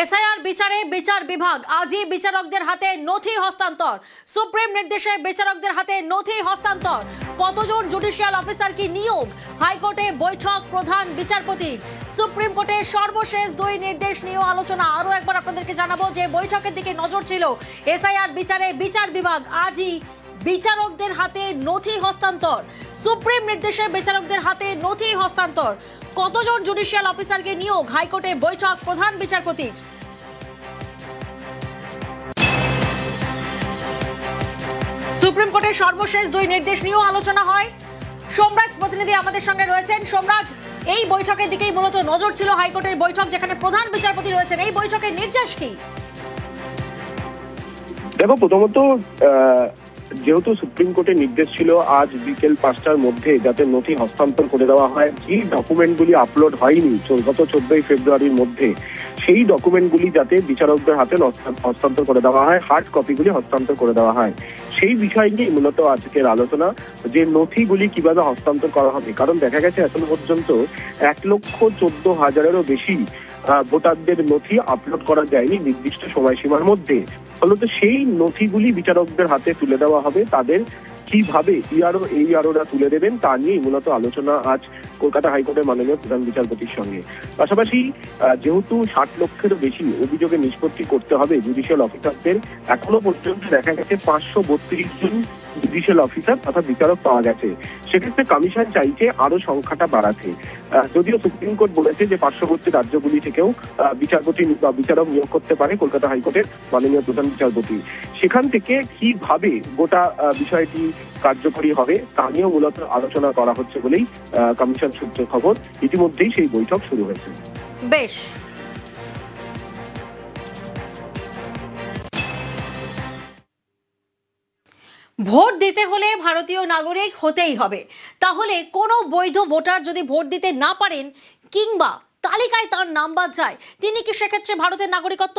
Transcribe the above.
SIR বিচারে বিচার বিভাগ আজই বিচারকদের হাতে নথি হস্তান্তর। সুপ্রিম নির্দেশে বিচারকদের হাতে নথি হস্তান্তর। কতজন জুডিশিয়াল অফিসার কি নিয়োগ? হাইকোর্টে বৈঠক প্রধান বিচারপতির। সুপ্রিম কোর্টের সর্বশেষ দুই নির্দেশ নিয়ে আলোচনা। আরো একবার আপনাদেরকে জানাবো যে বৈঠকের দিকে নজর ছিল। এসআইআর বিচারে বিচার বিভাগ আজই বিচারকদের হাতে নথি হস্তান্তর। সুপ্রিম নির্দেশে বিচারকদের হাতে নথি হস্তান্তর। কতজন জুডিশিয়াল অফিসারকে নিয়োগ? হাইকোর্টে বৈঠক প্রধান বিচারপতির। সুপ্রিম কোর্টের সর্বশেষ দুই নির্দেশ নিয়েও আলোচনা হয়। সোমরাজ প্রতিনিধি আমাদের সঙ্গে রয়েছেন। সোমরাজ, এই বৈঠকের দিকেই মূলত নজর ছিল। হাইকোর্টের বৈঠক, যেখানে প্রধান বিচারপতি রয়েছেন, এই বৈঠকের নির্দেশ কি? দেখো, প্রথমত যেহেতু সুপ্রিম কোর্টের নির্দেশ ছিল আজ বিকেল 5টার মধ্যে যাতে নথি হস্তান্তর করে দেওয়া হয়, যে ডকুমেন্টগুলি আপলোড হয়নি গত 14ই ফেব্রুয়ারির মধ্যে, সেই ডকুমেন্টগুলি যাতে বিচারকদের হাতে হস্তান্তর করে দেওয়া হয়, হার্ড কপিগুলি হস্তান্তর করে দেওয়া হয়, সেই বিষয় নিয়ে মূলত আজকের আলোচনা। যে নথিগুলি কিভাবে হস্তান্তর করা হবে, কারণ দেখা গেছে এখনো পর্যন্ত 1,14,000-এরও বেশি ভোটারদের নথি আপলোড করা যায়নি নির্দিষ্ট সময়সীমার মধ্যে। ফলত সেই নথিগুলি বিচারকদের হাতে তুলে দেওয়া হবে। তাদের কিভাবে এইআরওরা তুলে দেবেন তা নিয়ে মূলত আলোচনা আজ কলকাতা হাইকোর্টের মাননীয় প্রধান বিচারপতির সঙ্গে। পাশাপাশি যেহেতু 60 লক্ষেরও বেশি অভিযোগে নিষ্পত্তি করতে হবে জুডিশিয়াল অফিসারদের, এখনো পর্যন্ত দেখা গেছে 532 জন জুডিশিয়াল অফিসার তথা বিচারক পাওয়া গেছে। সেক্ষেত্রে কমিশন চাইছে আরো সংখ্যাটা বাড়াতে। যদিও সুপ্রিম কোর্ট বলেছে যে পার্শ্ববর্তী রাজ্যগুলি থেকেও বিচারপতি বা বিচারক নিয়োগ করতে পারে কলকাতা হাইকোর্টের মাননীয় প্রধান বিচারপতি। সেখান থেকে কিভাবে গোটা বিষয়টি কার্যকরী হবে তা নিয়েও মূলত আলোচনা করা হচ্ছে বলেই কমিশন সূত্রে খবর। ইতিমধ্যেই সেই বৈঠক শুরু হয়েছে। বেশ, ভোট দিতে হলে ভারতীয় নাগরিক হতেই হবে। তাহলে কোনো বৈধ ভোটার যদি ভোট দিতে না পারেন কিংবা তালিকায় তার নাম বাদ যায়, তিনি কি সেক্ষেত্রে ভারতের নাগরিকত্ব